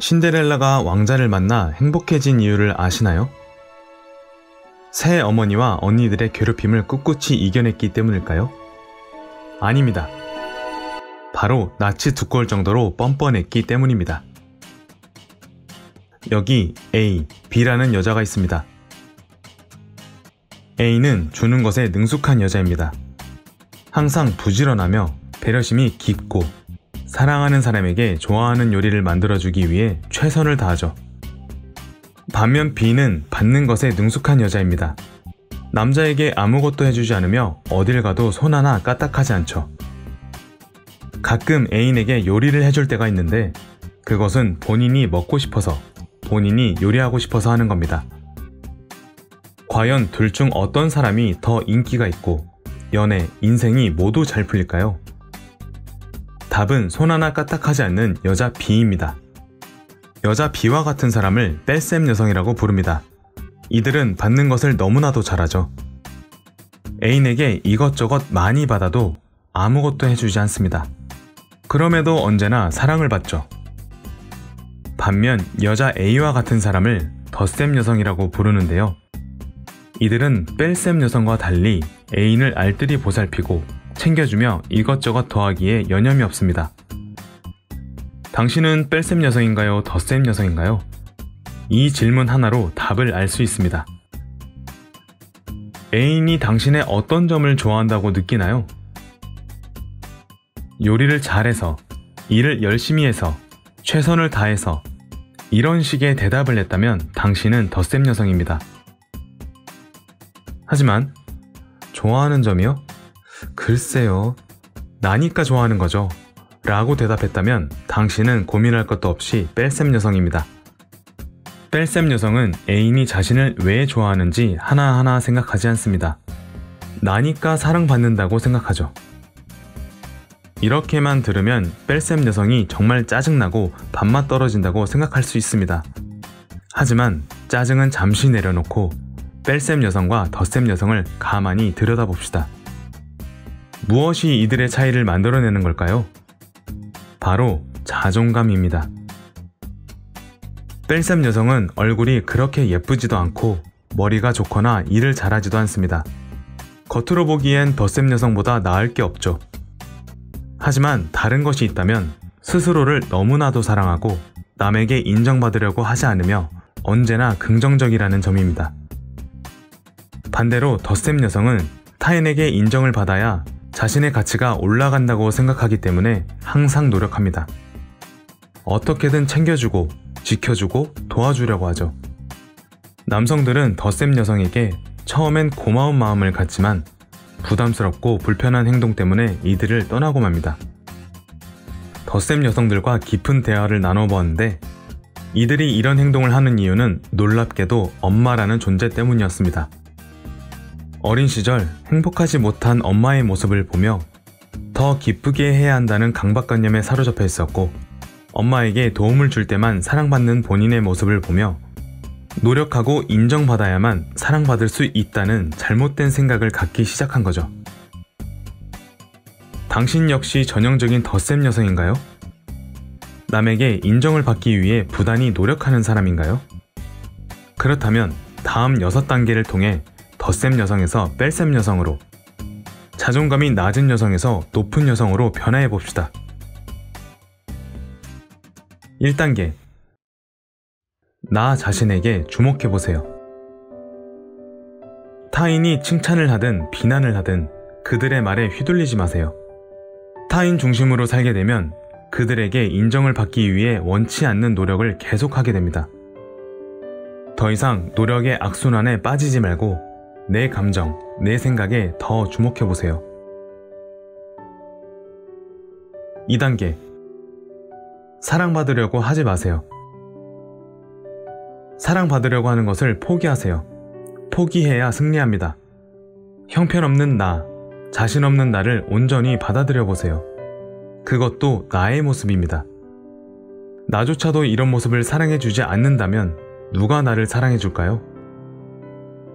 신데렐라가 왕자를 만나 행복해진 이유를 아시나요? 새 어머니와 언니들의 괴롭힘을 꿋꿋이 이겨냈기 때문일까요? 아닙니다. 바로 낯이 두꺼울 정도로 뻔뻔했기 때문입니다. 여기 A, B라는 여자가 있습니다. A는 주는 것에 능숙한 여자입니다. 항상 부지런하며 배려심이 깊고 사랑하는 사람에게 좋아하는 요리를 만들어주기 위해 최선을 다하죠. 반면 B는 받는 것에 능숙한 여자입니다. 남자에게 아무것도 해주지 않으며 어딜 가도 손 하나 까딱하지 않죠. 가끔 애인에게 요리를 해줄 때가 있는데 그것은 본인이 먹고 싶어서, 본인이 요리하고 싶어서 하는 겁니다. 과연 둘 중 어떤 사람이 더 인기가 있고 연애, 인생이 모두 잘 풀릴까요? 답은 손 하나 까딱하지 않는 여자 B입니다. 여자 B와 같은 사람을 뺄셈 여성이라고 부릅니다. 이들은 받는 것을 너무나도 잘하죠. 애인에게 이것저것 많이 받아도 아무것도 해주지 않습니다. 그럼에도 언제나 사랑을 받죠. 반면 여자 A와 같은 사람을 덧셈 여성이라고 부르는데요. 이들은 뺄셈 여성과 달리 애인을 알뜰히 보살피고 챙겨주며 이것저것 더하기에 여념이 없습니다. 당신은 뺄셈 여성인가요? 덧셈 여성인가요? 이 질문 하나로 답을 알 수 있습니다. 애인이 당신의 어떤 점을 좋아한다고 느끼나요? 요리를 잘해서, 일을 열심히 해서, 최선을 다해서 이런 식의 대답을 냈다면 당신은 덧셈 여성입니다. 하지만 좋아하는 점이요? 글쎄요, 나니까 좋아하는 거죠 라고 대답했다면 당신은 고민할 것도 없이 뺄셈 여성입니다. 뺄셈 여성은 애인이 자신을 왜 좋아하는지 하나하나 생각하지 않습니다. 나니까 사랑받는다고 생각하죠. 이렇게만 들으면 뺄셈 여성이 정말 짜증나고 밥맛 떨어진다고 생각할 수 있습니다. 하지만 짜증은 잠시 내려놓고 뺄셈 여성과 덧셈 여성을 가만히 들여다봅시다. 무엇이 이들의 차이를 만들어내는 걸까요? 바로 자존감입니다. 뺄셈 여성은 얼굴이 그렇게 예쁘지도 않고 머리가 좋거나 일을 잘하지도 않습니다. 겉으로 보기엔 덧셈 여성보다 나을 게 없죠. 하지만 다른 것이 있다면 스스로를 너무나도 사랑하고 남에게 인정받으려고 하지 않으며 언제나 긍정적이라는 점입니다. 반대로 덧셈 여성은 타인에게 인정을 받아야 자신의 가치가 올라간다고 생각하기 때문에 항상 노력합니다. 어떻게든 챙겨주고 지켜주고 도와주려고 하죠. 남성들은 덧셈 여성에게 처음엔 고마운 마음을 갖지만 부담스럽고 불편한 행동 때문에 이들을 떠나고 맙니다. 덧셈 여성들과 깊은 대화를 나눠보았는데 이들이 이런 행동을 하는 이유는 놀랍게도 엄마라는 존재 때문이었습니다. 어린 시절 행복하지 못한 엄마의 모습을 보며 더 기쁘게 해야 한다는 강박관념에 사로잡혀 있었고 엄마에게 도움을 줄 때만 사랑받는 본인의 모습을 보며 노력하고 인정받아야만 사랑받을 수 있다는 잘못된 생각을 갖기 시작한 거죠. 당신 역시 전형적인 덧셈 여성인가요? 남에게 인정을 받기 위해 부단히 노력하는 사람인가요? 그렇다면 다음 6단계를 통해 덧셈 여성에서 뺄셈 여성으로, 자존감이 낮은 여성에서 높은 여성으로 변화해 봅시다. 1단계. 나 자신에게 주목해 보세요. 타인이 칭찬을 하든 비난을 하든 그들의 말에 휘둘리지 마세요. 타인 중심으로 살게 되면 그들에게 인정을 받기 위해 원치 않는 노력을 계속하게 됩니다. 더 이상 노력의 악순환에 빠지지 말고 내 감정, 내 생각에 더 주목해 보세요. 2단계. 사랑받으려고 하지 마세요. 사랑받으려고 하는 것을 포기하세요. 포기해야 승리합니다. 형편없는 나, 자신 없는 나를 온전히 받아들여 보세요. 그것도 나의 모습입니다. 나조차도 이런 모습을 사랑해주지 않는다면 누가 나를 사랑해줄까요?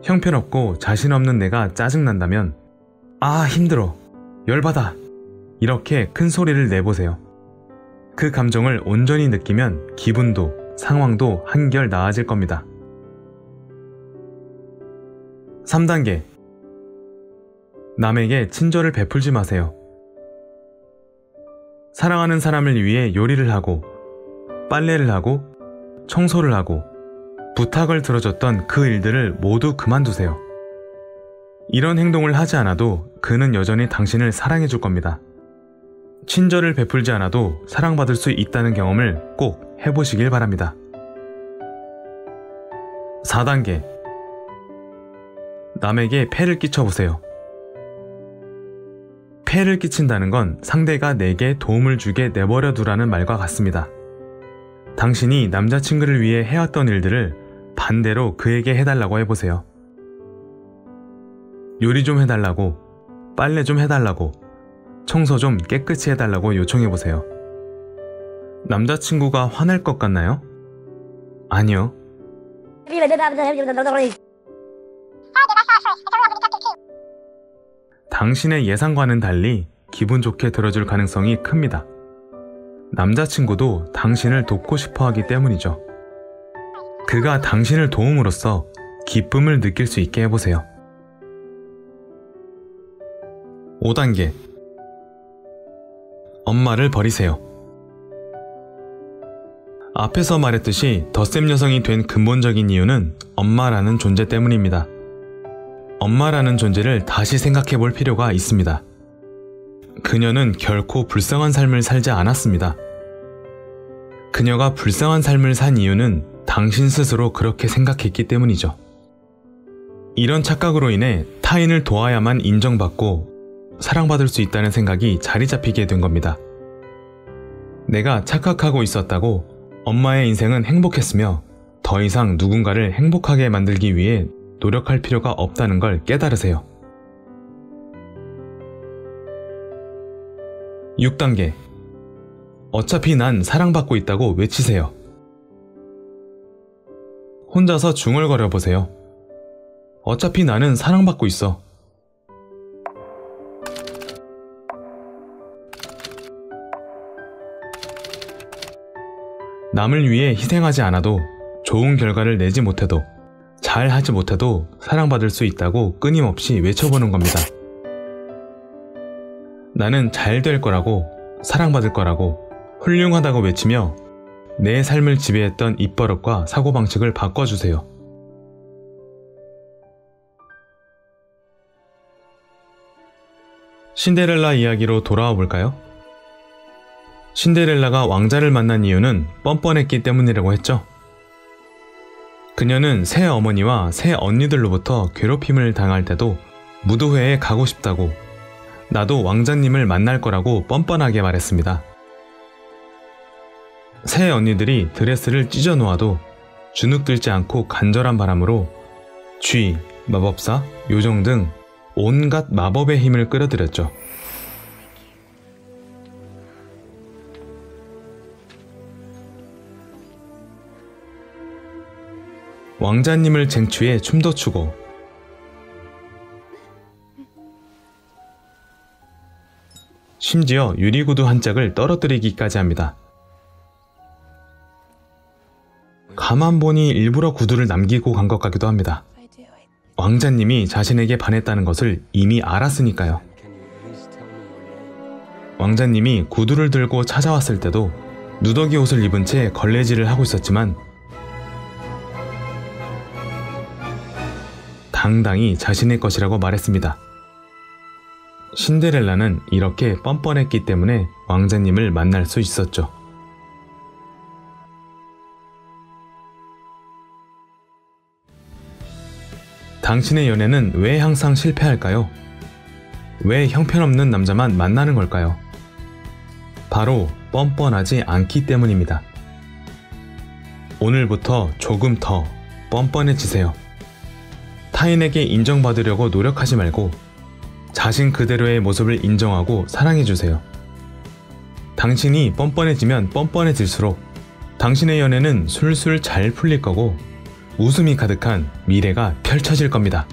형편없고 자신 없는 내가 짜증난다면 아 힘들어, 열받아 이렇게 큰 소리를 내보세요. 그 감정을 온전히 느끼면 기분도 상황도 한결 나아질 겁니다. 3단계. 남에게 친절을 베풀지 마세요. 사랑하는 사람을 위해 요리를 하고 빨래를 하고 청소를 하고 부탁을 들어줬던 그 일들을 모두 그만두세요. 이런 행동을 하지 않아도 그는 여전히 당신을 사랑해 줄 겁니다. 친절을 베풀지 않아도 사랑받을 수 있다는 경험을 꼭 해보시길 바랍니다. 4단계. 남에게 폐를 끼쳐보세요. 폐를 끼친다는 건 상대가 내게 도움을 주게 내버려 두라는 말과 같습니다. 당신이 남자친구를 위해 해왔던 일들을 반대로 그에게 해달라고 해보세요. 요리 좀 해달라고, 빨래 좀 해달라고, 청소 좀 깨끗이 해달라고 요청해보세요. 남자친구가 화날 것 같나요? 아니요. 당신의 예상과는 달리 기분 좋게 들어줄 가능성이 큽니다. 남자친구도 당신을 돕고 싶어 하기 때문이죠. 그가 당신을 도움으로써 기쁨을 느낄 수 있게 해보세요. 5단계. 엄마를 버리세요. 앞에서 말했듯이 덧셈 여성이 된 근본적인 이유는 엄마라는 존재 때문입니다. 엄마라는 존재를 다시 생각해 볼 필요가 있습니다. 그녀는 결코 불쌍한 삶을 살지 않았습니다. 그녀가 불쌍한 삶을 산 이유는 당신 스스로 그렇게 생각했기 때문이죠. 이런 착각으로 인해 타인을 도와야만 인정받고 사랑받을 수 있다는 생각이 자리 잡히게 된 겁니다. 내가 착각하고 있었다고 엄마의 인생은 행복했으며 더 이상 누군가를 행복하게 만들기 위해 노력할 필요가 없다는 걸 깨달으세요. 6단계. 어차피 난 사랑받고 있다고 외치세요. 혼자서 중얼거려 보세요. 어차피 나는 사랑받고 있어. 남을 위해 희생하지 않아도, 좋은 결과를 내지 못해도, 잘 하지 못해도 사랑받을 수 있다고 끊임없이 외쳐보는 겁니다. 나는 잘 될 거라고, 사랑받을 거라고, 훌륭하다고 외치며 내 삶을 지배했던 입버릇과 사고방식을 바꿔주세요. 신데렐라 이야기로 돌아와 볼까요? 신데렐라가 왕자를 만난 이유는 뻔뻔했기 때문이라고 했죠. 그녀는 새 어머니와 새 언니들로부터 괴롭힘을 당할 때도 무도회에 가고 싶다고, 나도 왕자님을 만날 거라고 뻔뻔하게 말했습니다. 새 언니들이 드레스를 찢어 놓아도 주눅들지 않고 간절한 바람으로 쥐, 마법사, 요정 등 온갖 마법의 힘을 끌어들였죠. 왕자님을 쟁취해 춤도 추고, 심지어 유리구두 한 짝을 떨어뜨리기까지 합니다. 가만 보니 일부러 구두를 남기고 간 것 같기도 합니다. 왕자님이 자신에게 반했다는 것을 이미 알았으니까요. 왕자님이 구두를 들고 찾아왔을 때도 누더기 옷을 입은 채 걸레질을 하고 있었지만 당당히 자신의 것이라고 말했습니다. 신데렐라는 이렇게 뻔뻔했기 때문에 왕자님을 만날 수 있었죠. 당신의 연애는 왜 항상 실패할까요? 왜 형편없는 남자만 만나는 걸까요? 바로 뻔뻔하지 않기 때문입니다. 오늘부터 조금 더 뻔뻔해지세요. 타인에게 인정받으려고 노력하지 말고 자신 그대로의 모습을 인정하고 사랑해주세요. 당신이 뻔뻔해지면 뻔뻔해질수록 당신의 연애는 술술 잘 풀릴 거고 웃음이 가득한 미래가 펼쳐질 겁니다.